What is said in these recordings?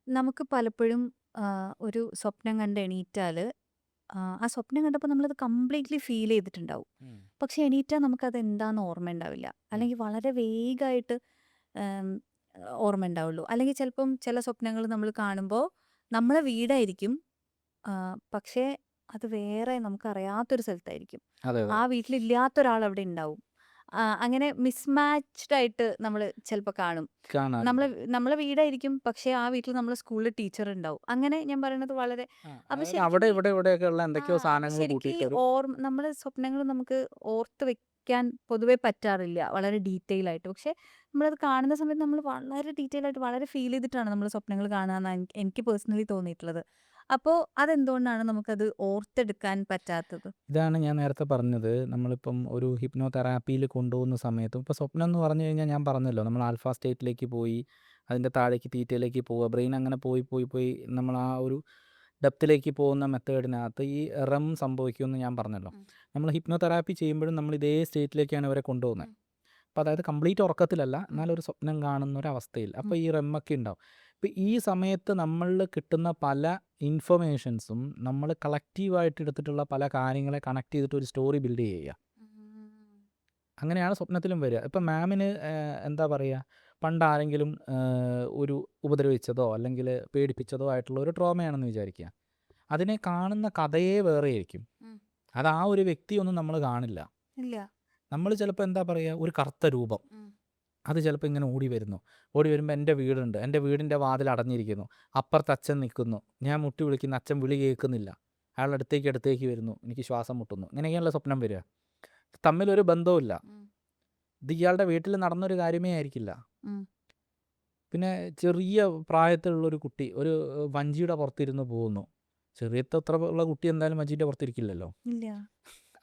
നമുക്ക് പലപ്പോഴും ഒരു സ്വപ്നം കണ്ട് എണീറ്റാല് ആ സ്വപ്നം കണ്ടപ്പോൾ നമ്മളത് കംപ്ലീറ്റ്ലി ഫീൽ ചെയ്തിട്ടുണ്ടാവും. ഉം. പക്ഷെ എണീറ്റാൽ നമുക്കത് എന്താന്ന് ഓർമ്മയുണ്ടാവില്ല. ഉം. അല്ലെങ്കിൽ വളരെ വേഗമായിട്ട് ആം, ഓർമ്മയുണ്ടാവുള്ളൂ. അല്ലെങ്കിൽ ചിലപ്പം ചില സ്വപ്നങ്ങൾ നമ്മൾ കാണുമ്പോൾ നമ്മളെ വീടായിരിക്കും. പക്ഷേ അത് വേറെ നമുക്കറിയാത്തൊരു സ്ഥലത്തായിരിക്കും. അതെ, അതെ. ആ വീട്ടിലില്ലാത്തൊരാൾ അവിടെ ഉണ്ടാവും. അങ്ങനെ മിസ്മാച്ച്ഡ് ആയിട്ട് നമ്മൾ ചിലപ്പോൾ കാണും. കാണാറുണ്ട്. നമ്മളെ നമ്മളെ വീടായിരിക്കും. പക്ഷേ ആ വീട്ടിൽ നമ്മളെ സ്കൂളിൽ ടീച്ചർ ഉണ്ടാവും. അങ്ങനെ ഞാൻ പറയണത് വളരെ അപ്പൊ അതായത് ശരിക്കും അവിടെ ഈ ഇവിടെ ഇവിടെയൊക്കെയുള്ള എന്തൊക്കെയോ അപ്പൊ സാധനങ്ങൾ ശരിക്കും ഈ കൂട്ടിയിട്ട് ഒരു നമ്മുടെ സ്വപ്നങ്ങൾ നമുക്ക് ഓർത്ത് വെക്കാൻ പൊതുവെ പറ്റാറില്ല വളരെ ഡീറ്റെയിൽ ആയിട്ട്. പക്ഷെ നമ്മളത് കാണുന്ന സമയത്ത് നമ്മൾ വളരെ ഡീറ്റെയിൽ ആയിട്ട് വളരെ ഫീൽ ചെയ്തിട്ടാണ് നമ്മൾ സ്വപ്നങ്ങൾ കാണാന്നാ എനിക്ക് പേഴ്സണലി തോന്നിയിട്ടുള്ളത്. അപ്പോ അതെന്തുകൊണ്ടാണ് നമുക്കത് ഓർത്തെടുക്കാൻ പറ്റാത്തത്? ഇതാണ് ഞാൻ നേരത്തെ പറഞ്ഞത്. നമ്മളിപ്പം ഒരു ഹിപ്നോ തെറാപ്പിയിൽ കൊണ്ടുപോകുന്ന സമയത്തും ഇപ്പോൾ സ്വപ്നം എന്ന് പറഞ്ഞു കഴിഞ്ഞാൽ ഞാൻ പറഞ്ഞല്ലോ, നമ്മൾ ആൽഫ സ്റ്റേറ്റിലേക്ക് പോയി അതിൻ്റെ താഴേക്ക് തീറ്റയിലേക്ക് പോവുക. ബ്രെയിൻ അങ്ങനെ പോയി പോയി പോയി നമ്മൾ ആ ഒരു ഡെപ്തിലേക്ക് പോകുന്ന മെത്തേഡിനകത്ത് ഈ റെം സംഭവിക്കുമെന്ന് ഞാൻ പറഞ്ഞല്ലോ. ഉം. നമ്മൾ ഹിപ്നോ തെറാപ്പി ചെയ്യുമ്പോഴും നമ്മൾ ഇതേ സ്റ്റേറ്റിലേക്കാണ് ഇവരെ കൊണ്ടുപോകുന്നത്. ഉം. അപ്പോൾ അതായത് കംപ്ലീറ്റ് ഉറക്കത്തിലല്ല, ഉം. എന്നാലൊരു സ്വപ്നം കാണുന്ന ഒരവസ്ഥയിൽ. ഉം. അപ്പോൾ ഈ റെമ്മൊക്കെ ഉണ്ടാവും. അപ്പോൾ ഈ സമയത്ത് നമ്മളിൽ കിട്ടുന്ന പല ഇൻഫർമേഷൻസും നമ്മൾ കളക്റ്റീവായിട്ട് എടുത്തിട്ടുള്ള പല കാര്യങ്ങളെ കണക്ട് ചെയ്തിട്ട് ഒരു സ്റ്റോറി ബിൽഡ് ചെയ്യുക. ഉം. അങ്ങനെയാണ് സ്വപ്നത്തിലും വരിക. ഇപ്പം മാമിന് എന്താ പറയുക, പണ്ട് ആരെങ്കിലും ഒരു ഉപദ്രവിച്ചതോ അല്ലെങ്കിൽ പേടിപ്പിച്ചതോ ആയിട്ടുള്ള ഒരു ട്രോമയാണെന്ന് വിചാരിക്കുക. അതിനെ കാണുന്ന കഥയേ വേറെയായിരിക്കും. ഉം. അത് ആ ഒരു വ്യക്തിയൊന്നും നമ്മൾ കാണില്ല. ഇല്ല. നമ്മൾ ചിലപ്പോൾ എന്താ പറയുക, ഒരു കറുത്ത രൂപം ഉം. അത് ചിലപ്പോൾ ഇങ്ങനെ ഓടി വരുന്നു. ഓടി വരുമ്പോൾ എൻ്റെ വീടുണ്ട്. എൻ്റെ വീടിൻ്റെ വാതിൽ അടഞ്ഞിരിക്കുന്നു. അപ്പുറത്ത് അച്ഛൻ നിൽക്കുന്നു. ഞാൻ മുട്ടി വിളിക്കുന്നു. അച്ഛൻ വിളി കേൾക്കുന്നില്ല. അയാൾ അടുത്തേക്ക് വരുന്നു. എനിക്ക് ശ്വാസം മുട്ടുന്നു. ഇങ്ങനെയൊക്കെയുള്ള സ്വപ്നം വരിക. തമ്മിലൊരു ബന്ധവുമില്ല. ഉം. ഇത് ഇയാളുടെ വീട്ടിൽ നടന്നൊരു കാര്യമേ ആയിരിക്കില്ല. ഉം. പിന്നെ ചെറിയ പ്രായത്തിലുള്ളൊരു കുട്ടി ഒരു വഞ്ചിയുടെ പുറത്തിരുന്ന് പോകുന്നു. ചെറിയത്ര ഉള്ള കുട്ടി എന്തായാലും വഞ്ചിയുടെ പുറത്തിരിക്കില്ലല്ലോ. ഇല്ല.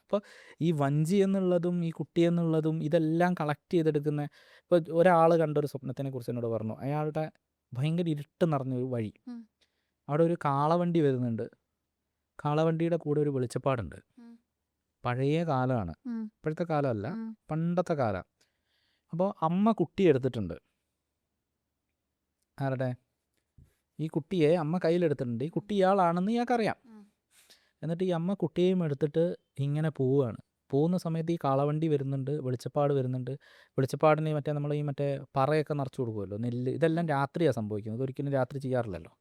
അപ്പോൾ ഈ വഞ്ചി എന്നുള്ളതും ഈ കുട്ടി എന്നുള്ളതും ഇതെല്ലാം കളക്ട് ചെയ്തെടുക്കുന്ന, ഇപ്പോൾ ഒരാൾ കണ്ടൊരു സ്വപ്നത്തിനെ കുറിച്ച് എന്നോട് പറഞ്ഞു. അയാളുടെ ഭയങ്കര ഇരുട്ട് നിറഞ്ഞൊരു വഴി. ഉം. അവിടെ ഒരു കാളവണ്ടി വരുന്നുണ്ട്. കാളവണ്ടിയുടെ കൂടെ ഒരു വെളിച്ചപ്പാടുണ്ട്. ഉം. പഴയ കാലമാണ്. ഉം. ഇപ്പോഴത്തെ കാലമല്ല, ഉം. പണ്ടത്തെ കാലം. അപ്പോൾ അമ്മ കുട്ടിയെ എടുത്തിട്ടുണ്ട്. ആരുടെ? ഈ കുട്ടിയെ അമ്മ കയ്യിലെടുത്തിട്ടുണ്ട്. ഈ കുട്ടി ഇയാളാണെന്ന് ഇയാൾക്കറിയാം. ഉം. എന്നിട്ട് ഈ അമ്മ കുട്ടിയെയും എടുത്തിട്ട് ഇങ്ങനെ പോവുകയാണ്. പോകുന്ന സമയത്ത് ഈ കാളവണ്ടി വരുന്നുണ്ട്, വെളിച്ചപ്പാട് വരുന്നുണ്ട്. വെളിച്ചപ്പാടിന് മറ്റേ നമ്മൾ ഈ മറ്റേ പറയൊക്കെ നിറച്ച് കൊടുക്കുമല്ലോ, നെല്ല്. ഇതെല്ലാം രാത്രിയാണ് സംഭവിക്കുന്നത്. ഇതൊരിക്കലും രാത്രി ചെയ്യാറില്ലല്ലോ.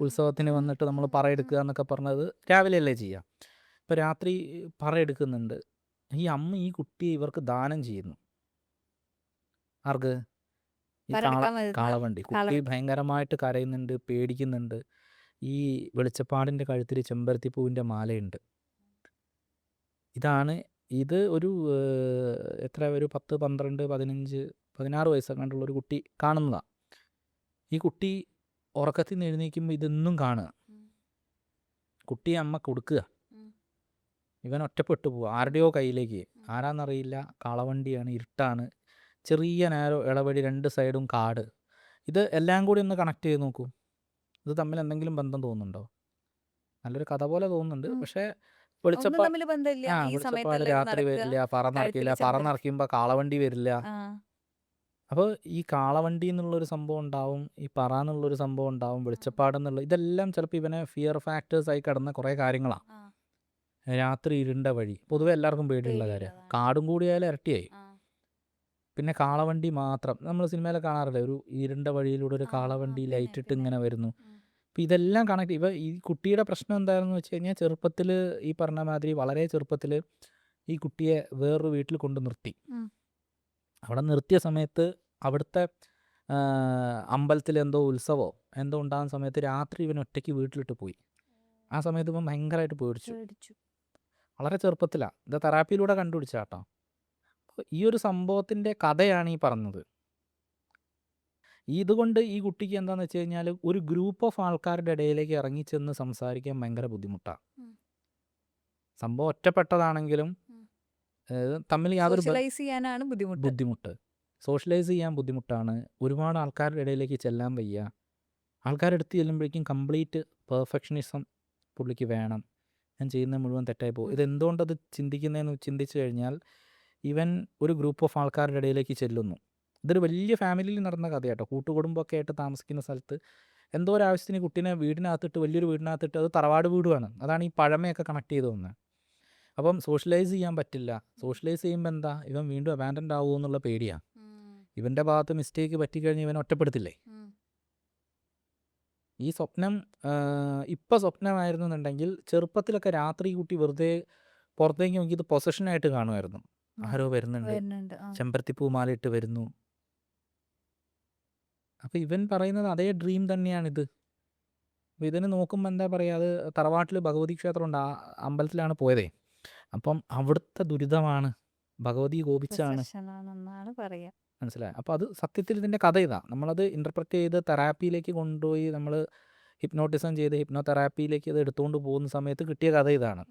ഉത്സവത്തിന് ഉം. വന്നിട്ട് നമ്മൾ ഉം. ഉം. പറയെടുക്കുക എന്നൊക്കെ പറഞ്ഞത് രാവിലെയല്ലേ ചെയ്യുക. ഇപ്പോൾ രാത്രി പറയെടുക്കുന്നുണ്ട്. ഈ അമ്മ ഈ കുട്ടിയെ ഇവർക്ക് ദാനം ചെയ്യുന്നു. ആർക്ക്? ഈ പരടക്കാൻ വരുന്ന കാളവണ്ടി. കാള കുട്ടി ഭയങ്കരമായിട്ട് കരയുന്നുണ്ട്, പേടിക്കുന്നുണ്ട്. ഈ വെളിച്ചപ്പാടിൻ്റെ കഴുത്തിൽ ചെമ്പരത്തിപ്പൂവിൻ്റെ മാലയുണ്ട്. ഇതാണ് ഇത് ഒരു എത്ര ഒരു 10, 12, 15, 16 വയസ്സെങ്ങാണ്ടുള്ളൊരു കുട്ടി കാണുന്നതാ. ഈ കുട്ടി ഉറക്കത്തിൽ നിന്ന് എഴുന്നേൽക്കുമ്പോൾ ഇതൊന്നും കാണുക. ഉം. കുട്ടിയെ അമ്മ കൊടുക്കുക. ഉം. ഇവൻ ഒറ്റപ്പെട്ടു പോവുക ആരുടെയോ കയ്യിലേക്ക്. ഉം. ആരാന്നറിയില്ല. കാളവണ്ടിയാണ്, ഇരുട്ടാണ്. ചെറിയ നാരോ ഇടവഴി, 2 സൈഡും കാട്. ഇത് എല്ലാം കൂടി ഒന്ന് കണക്ട് ചെയ്ത് നോക്കൂ. ഇത് തമ്മിൽ എന്തെങ്കിലും ബന്ധം തോന്നുന്നുണ്ടോ? നല്ലൊരു കഥ പോലെ തോന്നുന്നുണ്ട്. ഉം. പക്ഷേ ഒന്നും വെളിച്ചപ്പാ തമ്മിൽ ബന്ധമില്ല. ഈ വെളിച്ചപ്പാട് സമയത്തല്ലേ ഇത് രാത്രി നടക്കുക? വരില്ല, പറ കഴുത്തില് നിറയ്ക്കില്ല. പറ ചെമ്പരത്തി. നിറയ്ക്കുമ്പോൾ കാളവണ്ടി വരില്ല. ആ. അപ്പോൾ ഈ കാളവണ്ടി എന്നുള്ളൊരു സംഭവം ഉണ്ടാവും, ഈ പറ എന്നുള്ളൊരു സംഭവം ഉണ്ടാവും, വെളിച്ചപ്പാടെന്നുള്ള ഇതെല്ലാം ചിലപ്പോൾ ഇവനെ ഫിയർ ഫാക്ടേഴ്സായി കിടന്ന കുറേ കാര്യങ്ങളാണ്. ആ. രാത്രി ഇരുണ്ട വഴി ആ. പൊതുവെ എല്ലാവർക്കും പേടിയുള്ള കാര്യമാണ്. പേടിയുള്ളതാണ്. കാടും കൂടിയായാലും ഇരട്ടിയായി. ആ. പിന്നെ കാളവണ്ടി മാത്രം നമ്മൾ സിനിമയിലൊക്കെ കാണാറില്ലേ, ഒരു ഇരുണ്ട വഴിയിലൂടെ ഒരു ആ. ആ. കാളവണ്ടി പിന്നെ ലൈറ്റ് ഇട്ട് പിന്നെ. ഇങ്ങനെ വരുന്നു. ഉം. അപ്പോൾ ഇതെല്ലാം കണക്ട് ഇവ ഈ കുട്ടിയുടെ പ്രശ്നം എന്താണെന്ന് വെച്ച് കഴിഞ്ഞാൽ, ചെറുപ്പത്തിൽ ഈ പറഞ്ഞ മാതിരി വളരെ ചെറുപ്പത്തിൽ ഈ കുട്ടിയെ വേറൊരു വീട്ടിൽ കൊണ്ട് നിർത്തി. ഉം. അവിടെ നിർത്തിയ സമയത്ത് അവിടുത്തെ അമ്പലത്തിൽ എന്തോ ഉത്സവമോ എന്തോ ഉണ്ടാകുന്ന സമയത്ത് രാത്രി ഇവൻ ഒറ്റയ്ക്ക് വീട്ടിലിട്ട് പോയി. ആ സമയത്ത് ഇവൻ ഭയങ്കരമായിട്ട് പേടിച്ചു. പേടിച്ചു. വളരെ ചെറുപ്പത്തിലാണ്. ഇത് തെറാപ്പിയിലൂടെ കണ്ടുപിടിച്ച കേട്ടോ. അപ്പോൾ ഈ ഒരു സംഭവത്തിൻ്റെ കഥയാണ് ഈ പറഞ്ഞത്. ഇതുകൊണ്ട് ഈ കുട്ടിക്ക് എന്താണെന്ന് വെച്ച് കഴിഞ്ഞാൽ, ഒരു ഗ്രൂപ്പ് ഓഫ് ആൾക്കാരുടെ ഇടയിലേക്ക് ഇറങ്ങിച്ചെന്ന് സംസാരിക്കാൻ ഭയങ്കര ബുദ്ധിമുട്ടാണ്. ഉം. സംഭവം ഒറ്റപ്പെട്ടതാണെങ്കിലും ഉം. തമ്മിൽ യാതൊരു സോഷ്യലൈസ് ചെയ്യാനാണ് ബുദ്ധിമുട്ട്. ബുദ്ധിമുട്ട്. സോഷ്യലൈസ് ചെയ്യാൻ ബുദ്ധിമുട്ടാണ്. ഒരുപാട് ആൾക്കാരുടെ ഇടയിലേക്ക് ചെല്ലാൻ വയ്യ. ആൾക്കാരുടെ അടുത്ത് ചെല്ലുമ്പോഴേക്കും കംപ്ലീറ്റ് പെർഫെക്ഷനിസം പുള്ളിക്ക് വേണം. ഞാൻ ചെയ്യുന്നത് മുഴുവൻ തെറ്റായി പോകും. ഉം. ഇതെന്തുകൊണ്ടത് ചിന്തിക്കുന്നതെന്ന് ചിന്തിച്ച് കഴിഞ്ഞാൽ, ഇവൻ ഒരു ഗ്രൂപ്പ് ഓഫ് ആൾക്കാരുടെ ഇടയിലേക്ക് ചെല്ലുന്നു. ഇതൊരു വലിയ ഫാമിലിയിൽ നടന്ന കഥയാട്ടോ. കൂട്ടുകുടുംബമൊക്കെ ആയിട്ട് താമസിക്കുന്ന സ്ഥലത്ത് എന്തോ ഒരു ആവശ്യത്തിന് കുട്ടീനെ വീടിനകത്തിട്ട് വലിയൊരു വീടിനകത്തിട്ട് അത് തറവാട് വീടുമാണ്. അതാണ് ഈ പഴമയൊക്കെ കണക്ട് ചെയ്ത് വന്നത്. അപ്പം സോഷ്യലൈസ് ചെയ്യാൻ പറ്റില്ല. സോഷ്യലൈസ് ചെയ്യുമ്പോൾ എന്താ ഇവൻ വീണ്ടും അബാൻഡൻഡ് ആവുമോ എന്നുള്ള പേടിയാണ്. ഇവൻ്റെ ഭാഗത്ത് മിസ്റ്റേക്ക് പറ്റിക്കഴിഞ്ഞ് ഇവനെ ഒറ്റപ്പെടുത്തില്ലേ. ഈ സ്വപ്നം ഇപ്പം സ്വപ്നമായിരുന്നു എന്നുണ്ടെങ്കിൽ ചെറുപ്പത്തിലൊക്കെ രാത്രി കുട്ടി വെറുതെ പുറത്തേക്ക് നോക്കി ഇത് പൊസഷനായിട്ട് കാണുമായിരുന്നു. ആരോ വരുന്നുണ്ട്, വരുന്നുണ്ട്. ചെമ്പരത്തിപ്പൂ മാലയിട്ട് വരുന്നു. അപ്പം ഇവൻ പറയുന്നത് അതേ ഡ്രീം തന്നെയാണിത്. അപ്പോൾ ഇതിന് നോക്കുമ്പോൾ എന്താ പറയുക, അത് തറവാട്ടിൽ ഭഗവതി ക്ഷേത്രമുണ്ട്, ആ അമ്പലത്തിലാണ് പോയതേ. അപ്പം അവിടുത്തെ ദുരിതമാണ്, ഭഗവതി കോപിച്ചാണ്, പൊസഷനാണെന്നാണ് പറയാ. മനസ്സിലായി. അപ്പോൾ അത് സത്യത്തിൽ ഇതിൻ്റെ കഥ ഇതാ. നമ്മളത് ഇൻ്റർപ്രറ്റ് ചെയ്ത് തെറാപ്പിയിലേക്ക് കൊണ്ടുപോയി നമ്മൾ ഹിപ്നോട്ടിസം ചെയ്ത് ഹിപ്നോ തെറാപ്പിയിലേക്ക് ഇത് എടുത്തുകൊണ്ട് പോകുന്ന സമയത്ത് കിട്ടിയ കഥ ഇതാണ്.